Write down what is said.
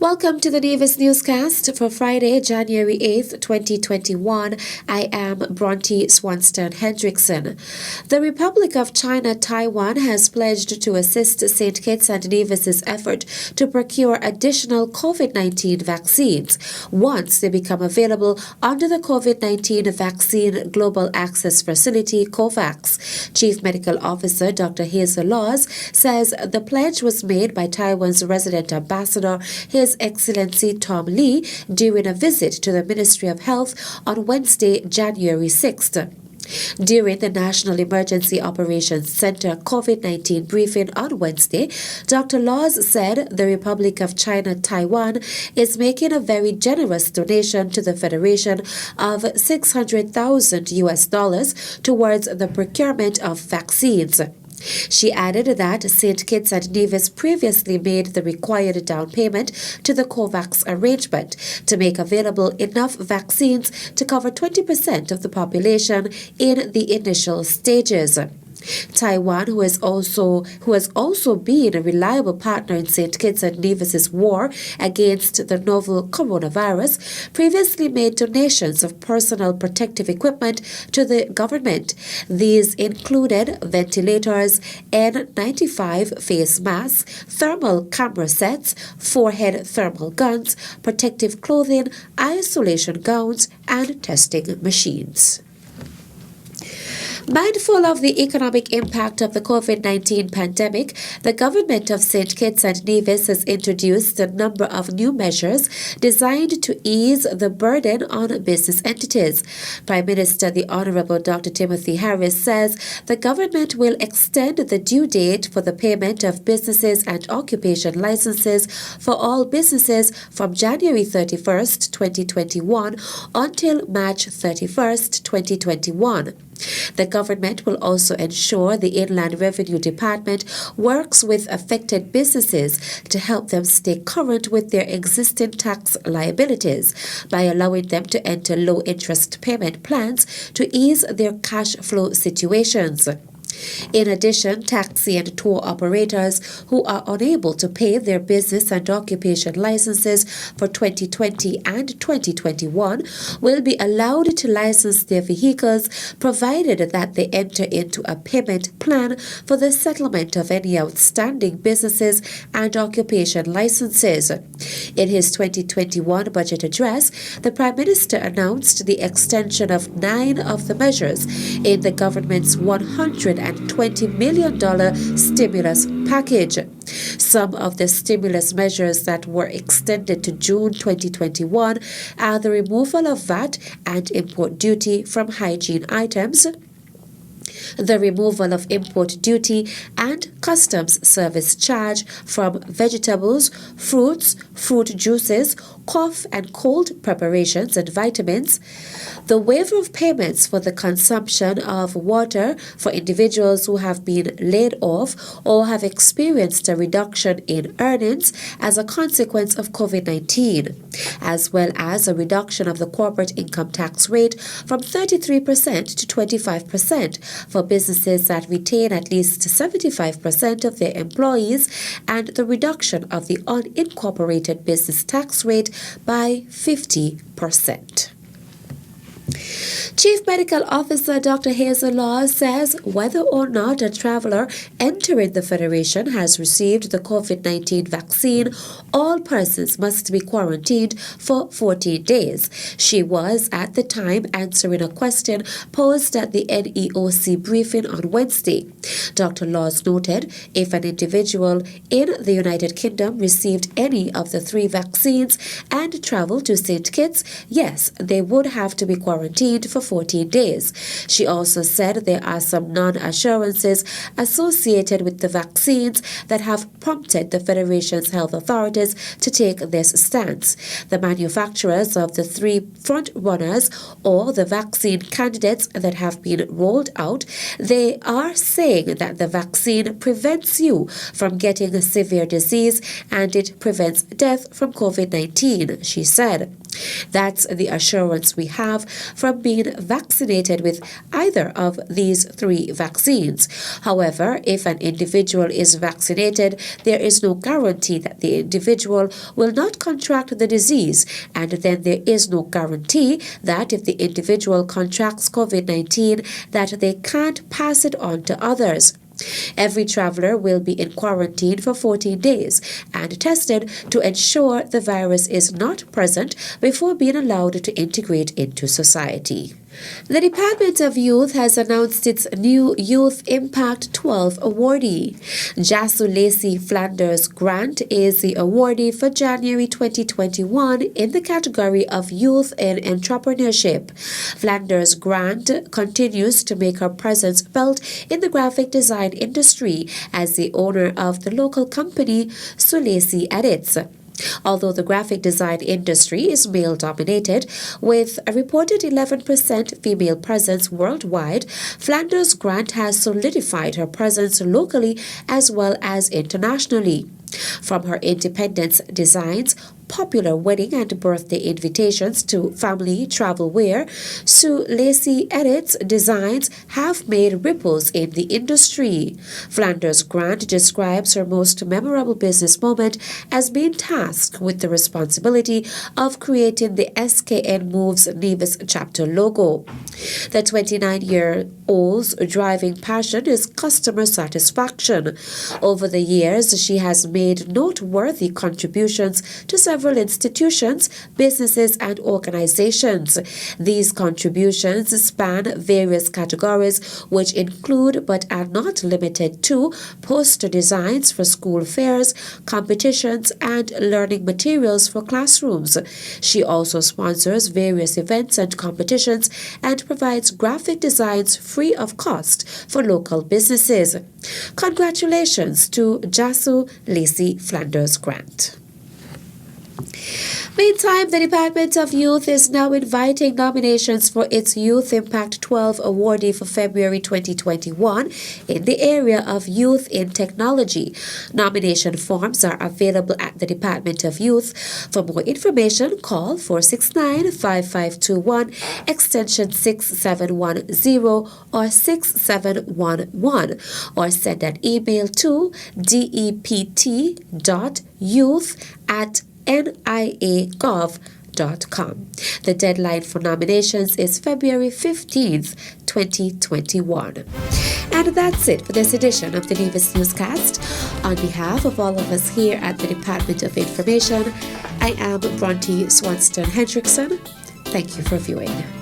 Welcome to the Nevis Newscast for Friday, January 8th, 2021. I am Bronte Swanston Hendrickson. The Republic of China, Taiwan has pledged to assist St. Kitts and Nevis's effort to procure additional COVID-19 vaccines once they become available under the COVID-19 Vaccine Global Access Facility, COVAX. Chief Medical Officer Dr. Hazel Laws says the pledge was made by Taiwan's resident ambassador, His Excellency Tom Lee, during a visit to the Ministry of Health on Wednesday, January 6th. During the National Emergency Operations Center COVID-19 briefing on Wednesday, Dr. Laws said the Republic of China, Taiwan is making a very generous donation to the Federation of $600,000 towards the procurement of vaccines. She added that St. Kitts and Nevis previously made the required down payment to the COVAX arrangement to make available enough vaccines to cover 20% of the population in the initial stages. Taiwan, who has also been a reliable partner in St. Kitts and Nevis's war against the novel coronavirus, previously made donations of personal protective equipment to the government. These included ventilators, N95 face masks, thermal camera sets, forehead thermal guns, protective clothing, isolation gowns, and testing machines. Mindful of the economic impact of the COVID-19 pandemic, the government of St. Kitts and Nevis has introduced a number of new measures designed to ease the burden on business entities. Prime Minister the Honorable Dr. Timothy Harris says the government will extend the due date for the payment of businesses and occupation licenses for all businesses from January 31st, 2021 until March 31st, 2021. The government will also ensure the Inland Revenue Department works with affected businesses to help them stay current with their existing tax liabilities by allowing them to enter low-interest payment plans to ease their cash flow situations. In addition, taxi and tour operators who are unable to pay their business and occupation licenses for 2020 and 2021 will be allowed to license their vehicles provided that they enter into a payment plan for the settlement of any outstanding businesses and occupation licenses. In his 2021 budget address, the Prime Minister announced the extension of 9 of the measures in the government's $120 million stimulus package. Some of the stimulus measures that were extended to June 2021 are the removal of VAT and import duty from hygiene items, the removal of import duty and customs service charge from vegetables, fruits, fruit juices, cough and cold preparations and vitamins, the waiver of payments for the consumption of water for individuals who have been laid off or have experienced a reduction in earnings as a consequence of COVID-19, as well as a reduction of the corporate income tax rate from 33% to 25% for businesses that retain at least 75% of their employees, and the reduction of the unincorporated business tax rate by 50%. Chief Medical Officer Dr. Hazel Laws says whether or not a traveler entering the Federation has received the COVID-19 vaccine, all persons must be quarantined for 14 days. She was at the time answering a question posed at the NEOC briefing on Wednesday. Dr. Laws noted if an individual in the United Kingdom received any of the 3 vaccines and traveled to St. Kitts, yes, they would have to be quarantined for 14 days. She also said there are some non-assurances associated with the vaccines that have prompted the Federation's health authorities to take this stance. The manufacturers of the 3 front runners or the vaccine candidates that have been rolled out, they are saying that the vaccine prevents you from getting a severe disease and it prevents death from COVID-19, she said. That's the assurance we have, from being vaccinated with either of these 3 vaccines. However, if an individual is vaccinated, there is no guarantee that the individual will not contract the disease, and then there is no guarantee that if the individual contracts COVID-19 that they can't pass it on to others. Every traveler will be in quarantine for 14 days and tested to ensure the virus is not present before being allowed to integrate into society. The Department of Youth has announced its new Youth Impact 12 awardee. Jasu Lacey Flanders Grant is the awardee for January 2021 in the category of Youth in Entrepreneurship. Flanders Grant continues to make her presence felt in the graphic design industry as the owner of the local company Sulacey Edits. Although the graphic design industry is male-dominated, with a reported 11% female presence worldwide, Flanders Grant has solidified her presence locally as well as internationally. From her independence designs, popular wedding and birthday invitations to family travel wear, Sulacey Edits designs have made ripples in the industry. Flanders Grant describes her most memorable business moment as being tasked with the responsibility of creating the SKN Moves Nevis chapter logo. The 29-year-old's driving passion is customer satisfaction. Over the years, she has made noteworthy contributions to several institutions, businesses, and organizations. These contributions span various categories, which include but are not limited to poster designs for school fairs, competitions, and learning materials for classrooms. She also sponsors various events and competitions and provides graphic designs free of cost for local businesses. Congratulations to Jasu Lacey Flanders Grant. Meantime, the Department of Youth is now inviting nominations for its Youth Impact 12 awardee for February 2021 in the area of Youth in Technology. Nomination forms are available at the Department of Youth. For more information, call 469-5521, extension 6710 or 6711, or send an email to dept.youth@nia.gov.com. The deadline for nominations is February 15th, 2021. And that's it for this edition of the Nevis Newscast. On behalf of all of us here at the Department of Information, I am Bronte Swanston Hendrickson. Thank you for viewing.